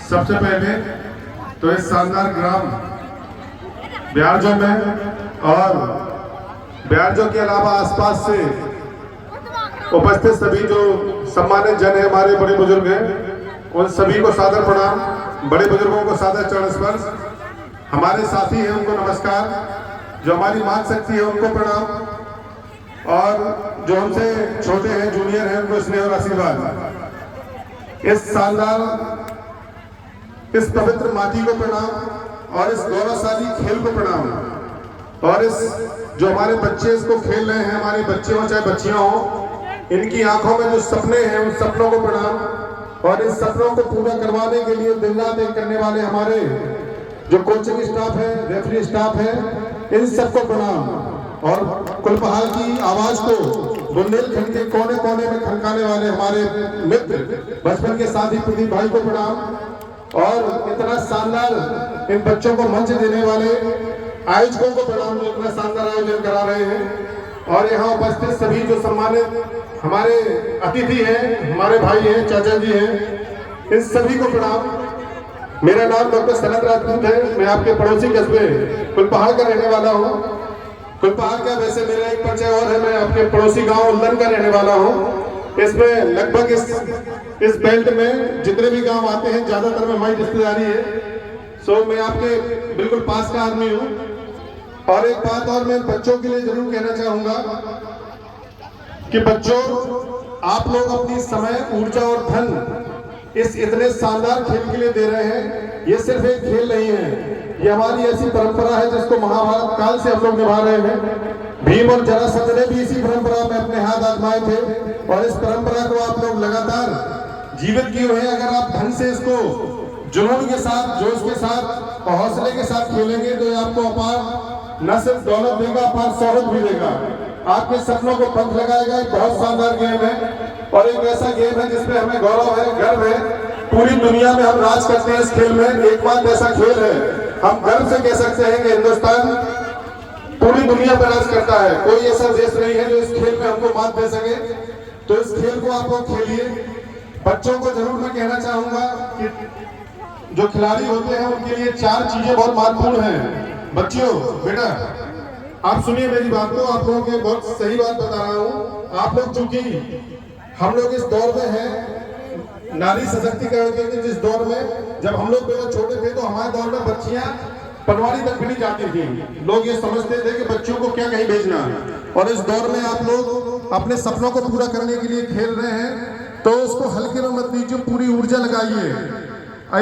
सबसे पहले तो इस शानदार ग्राम ब्यारजो में और ब्यारजो के अलावा आसपास से उपस्थित सभी जो सम्मानित जन है, हमारे बड़े बुजुर्ग हैं, उन सभी को सादर प्रणाम। बड़े बुजुर्गों को सादर चरण स्पर्श। हमारे साथी हैं उनको नमस्कार। जो हमारी मात शक्ति है उनको प्रणाम, और जो हमसे छोटे हैं, जूनियर हैं, उनको स्नेह और आशीर्वाद। इस शानदार, इस पवित्र माटी को प्रणाम और इस गौरवशाली खेल को प्रणाम। और इस जो हमारे बच्चे इसको खेल रहे हैं, हमारे बच्चे हो चाहे बच्चियां हो, इनकी आंखों में जो सपने हैं उन सपनों को प्रणाम। और इस सपनों को पूरा करवाने के लिए दिन रात एक करने वाले हमारे जो कोचिंग स्टाफ है, रेफरी स्टाफ है, इन सबको प्रणाम। और कुलपहाड़ की आवाज को बुंदेलखंड के कोने कोने में खनकाने वाले हमारे मित्र बचपन के साथी प्रदीप भाई को प्रणाम। और इतना शानदार इन बच्चों को मंच देने वाले आयोजकों को प्रणाम, जो इतना शानदार आयोजन करा रहे हैं। और यहाँ उपस्थित सभी जो सम्मानित हमारे अतिथि हैं, हमारे भाई हैं, चाचा जी हैं, इन सभी को प्रणाम। मेरा नाम डॉक्टर सनत राजपूत है। मैं आपके पड़ोसी कस्बे कुलपहाड़ का रहने वाला हूँ। कुलपहाड़ का वैसे मेरा एक परिचय और है, मैं आपके पड़ोसी गांव उल्लन का रहने वाला हूँ। इसमें लगभग इस बेल्ट में जितने भी गांव आते हैं, ज्यादातर में हमारी रिश्तेदारी है। सो मैं आपके बिल्कुल पास का आदमी हूँ। और एक बात और मैं बच्चों के लिए जरूर कहना चाहूंगा कि बच्चों, आप लोग अपनी समय, ऊर्जा और धन इस इतने शानदार खेल के लिए दे रहे हैं। ये सिर्फ एक खेल नहीं है, ये हमारी ऐसी परंपरा है जिसको महाभारत काल से हम लोग निभा रहे हैं। भीम और जरासंध ने भी इसी परंपरा में अपने हाथ आजमाए थे, और इस परंपरा को आप लोग लगातार जीवित किए हुए हैं। अगर आप ढंग से इसको जुनून के साथ, जोश के साथ और हौसले के साथ खेलेंगे तो ये आपको अपार न सिर्फ दौलत देगा, अपार शौहरत भी देगा, आपके सपनों को पंख लगाएगा। एक बहुत शानदार गेम है, और एक ऐसा गेम है जिसमें हमें गौरव है, गर्व है। पूरी दुनिया में हम राज करते हैं इस खेल में। एकमात्र ऐसा खेल है, हम गर्व से कह सकते हैं कि हिंदुस्तान पूरी दुनिया पर राज करता है। कोई ऐसा देश नहीं है जो इस खेल में हमको मात दे सके। तो इस खेल को आप लोग खेलिए। बच्चों को जरूर मैं कहना चाहूंगा कि जो खिलाड़ी होते हैं उनके लिए 4 चीजें बहुत महत्वपूर्ण हैं। बच्चियों, बेटा आप सुनिए मेरी बात को, आप लोगों के बहुत सही बात बता रहा हूँ। आप लोग चूंकि हम लोग इस दौर में हैं, नारी सशक्तिकरण के जिस दौर में, जब हम लोग पहले छोटे थे तो हमारे दौर में बच्चियां पनवाड़ी तक भी नहीं जाती थी। लोग ये समझते थे कि बच्चों को क्या कहीं भेजना। और इस दौर में आप लोग अपने सपनों को पूरा करने के लिए खेल रहे हैं, तो उसको हल्के में मत लीजिए, पूरी ऊर्जा लगाइए।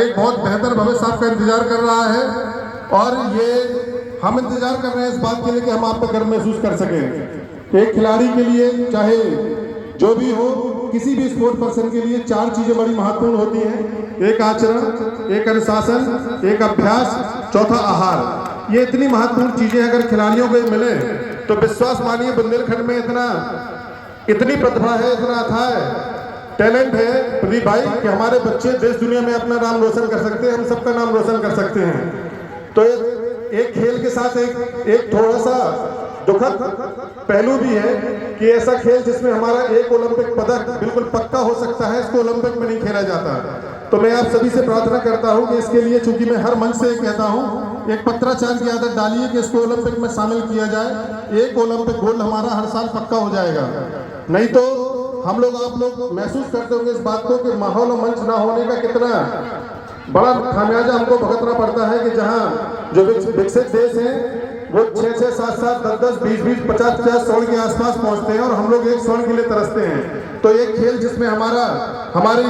एक बहुत बेहतर भविष्य आपका इंतजार कर रहा है, और ये हम इंतजार कर रहे हैं इस बात के लिए कि हम आप पर गर्व महसूस कर सकें। एक खिलाड़ी के लिए, चाहे जो भी हो, किसी भी स्पोर्ट पर्सन के लिए 4 चीजें बड़ी महत्वपूर्ण होती हैं। एक आचरण, एक अनुशासन, एक अभ्यास, चौथा आहार। ये इतनी महत्वपूर्ण चीजें अगर खिलाड़ियों को मिले तो विश्वास मानिए, बुंदेलखंड में इतनी प्रतिभा है, इतना अथाह टैलेंट है प्रदीप भाई, कि हमारे बच्चे देश दुनिया में अपना नाम रोशन कर सकते हैं, हम सबका नाम रोशन कर सकते हैं। तो एक खेल के साथ एक थोड़ा सा दुखद पहलू भी है कि ऐसा खेल जिसमें हमारा एक ओलंपिक पदक बिल्कुल पक्का हो सकता है, इसको ओलंपिक में नहीं खेला जाता। तो मैं आप सभी से प्रार्थना करता हूं कि इसके लिए, चूंकि मैं हर मंच से कहता हूं, एक पत्राचार की आदत डालिए कि इसको ओलंपिक में शामिल किया जाए। एक ओलंपिक गोल्ड हमारा हर साल पक्का हो जाएगा। नहीं तो हम लोग, आप लोग महसूस करते होंगे इस बात को कि माहौल और मंच ना होने का कितना बड़ा खामियाजा हमको भुगतना पड़ता है। कि जहाँ जो विकसित देश हैं वो 6-6, 7-7, 10-10, 20-20, 50-50 स्वर्ण के आसपास पहुंचते हैं, और हम लोग एक स्वर्ण के लिए तरसते हैं। तो एक खेल जिसमें हमारी